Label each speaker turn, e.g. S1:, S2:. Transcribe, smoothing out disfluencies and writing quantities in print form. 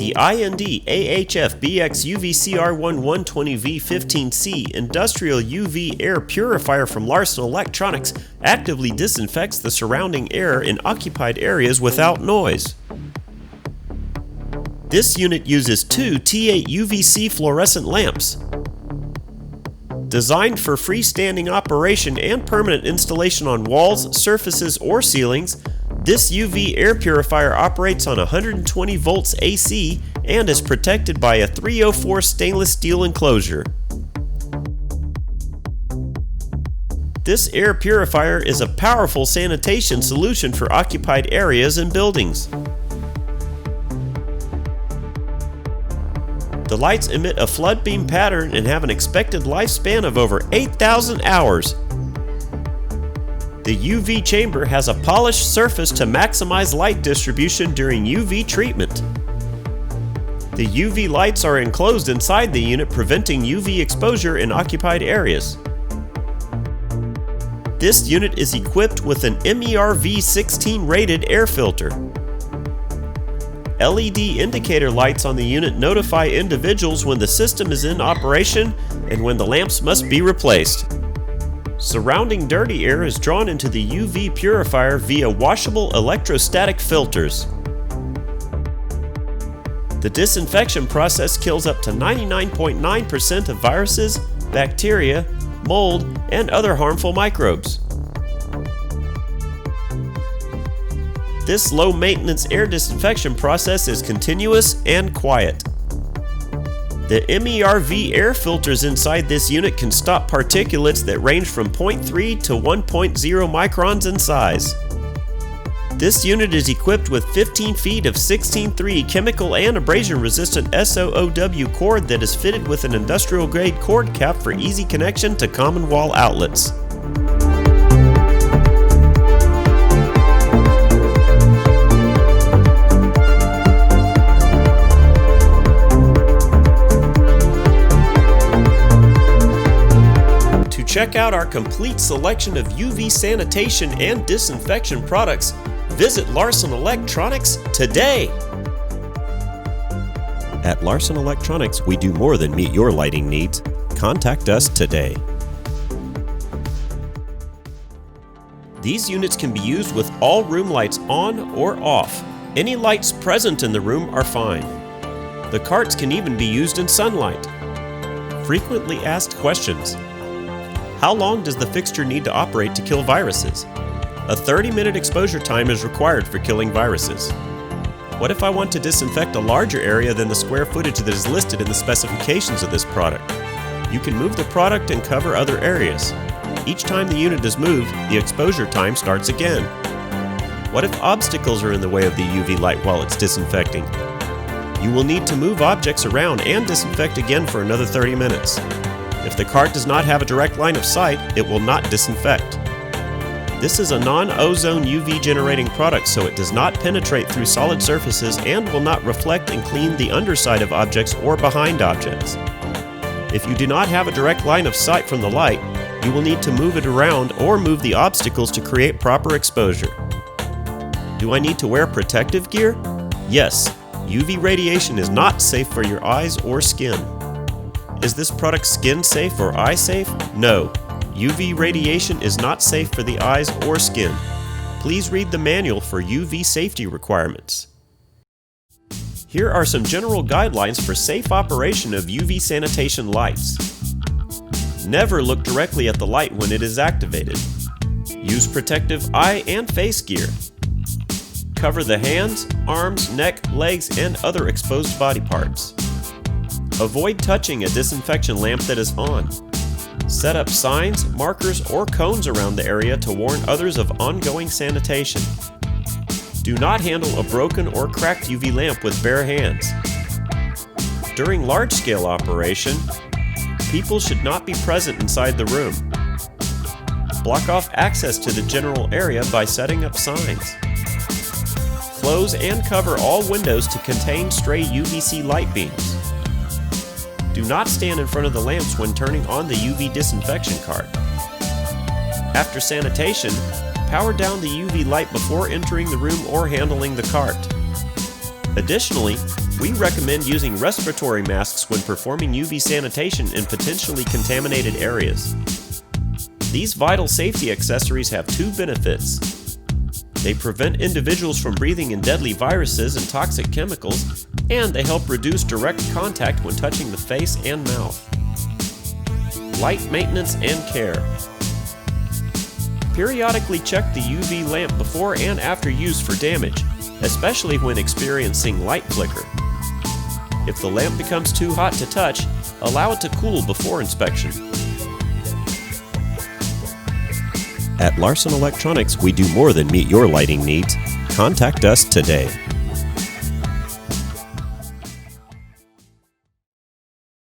S1: The IND-AHF BX UVCR1120V15C Industrial UV Air Purifier from Larson Electronics actively disinfects the surrounding air in occupied areas without noise. This unit uses two T8 UVC fluorescent lamps. Designed for freestanding operation and permanent installation on walls, surfaces, or ceilings, this UV air purifier operates on 120 volts AC and is protected by a 304 stainless steel enclosure. This air purifier is a powerful sanitation solution for occupied areas and buildings. The lights emit a flood beam pattern and have an expected lifespan of over 8,000 hours. The UV chamber has a polished surface to maximize light distribution during UV treatment. The UV lights are enclosed inside the unit, preventing UV exposure in occupied areas. This unit is equipped with an MERV 16 rated air filter. LED indicator lights on the unit notify individuals when the system is in operation and when the lamps must be replaced. Surrounding dirty air is drawn into the UV purifier via washable electrostatic filters. The disinfection process kills up to 99.9% of viruses, bacteria, mold, and other harmful microbes. This low-maintenance air disinfection process is continuous and quiet. The MERV air filters inside this unit can stop particulates that range from 0.3 to 1.0 microns in size. This unit is equipped with 15 feet of 16.3 chemical and abrasion-resistant SOOW cord that is fitted with an industrial-grade cord cap for easy connection to common wall outlets. Check out our complete selection of UV sanitation and disinfection products. Visit Larson Electronics today. At Larson Electronics, we do more than meet your lighting needs. Contact us today. These units can be used with all room lights on or off. Any lights present in the room are fine. The carts can even be used in sunlight. Frequently asked questions. How long does the fixture need to operate to kill viruses? A 30-minute exposure time is required for killing viruses. What if I want to disinfect a larger area than the square footage that is listed in the specifications of this product? You can move the product and cover other areas. Each time the unit is moved, the exposure time starts again. What if obstacles are in the way of the UV light while it's disinfecting? You will need to move objects around and disinfect again for another 30 minutes. If the cart does not have a direct line of sight, it will not disinfect. This is a non-ozone UV generating product, so it does not penetrate through solid surfaces and will not reflect and clean the underside of objects or behind objects. If you do not have a direct line of sight from the light, you will need to move it around or move the obstacles to create proper exposure. Do I need to wear protective gear? Yes, UV radiation is not safe for your eyes or skin. Is this product skin safe or eye safe? No. UV radiation is not safe for the eyes or skin. Please read the manual for UV safety requirements. Here are some general guidelines for safe operation of UV sanitation lights. Never look directly at the light when it is activated. Use protective eye and face gear. Cover the hands, arms, neck, legs, and other exposed body parts. Avoid touching a disinfection lamp that is on. Set up signs, markers, or cones around the area to warn others of ongoing sanitation. Do not handle a broken or cracked UV lamp with bare hands. During large-scale operation, people should not be present inside the room. Block off access to the general area by setting up signs. Close and cover all windows to contain stray UVC light beams. Do not stand in front of the lamps when turning on the UV disinfection cart. After sanitation, power down the UV light before entering the room or handling the cart. Additionally, We recommend using respiratory masks when performing UV sanitation in potentially contaminated areas. These vital safety accessories have two benefits. They prevent individuals from breathing in deadly viruses and toxic chemicals, and they help reduce direct contact when touching the face and mouth. Light maintenance and care. Periodically check the UV lamp before and after use for damage, especially when experiencing light flicker. If the lamp becomes too hot to touch, allow it to cool before inspection. At Larson Electronics, we do more than meet your lighting needs. Contact us today.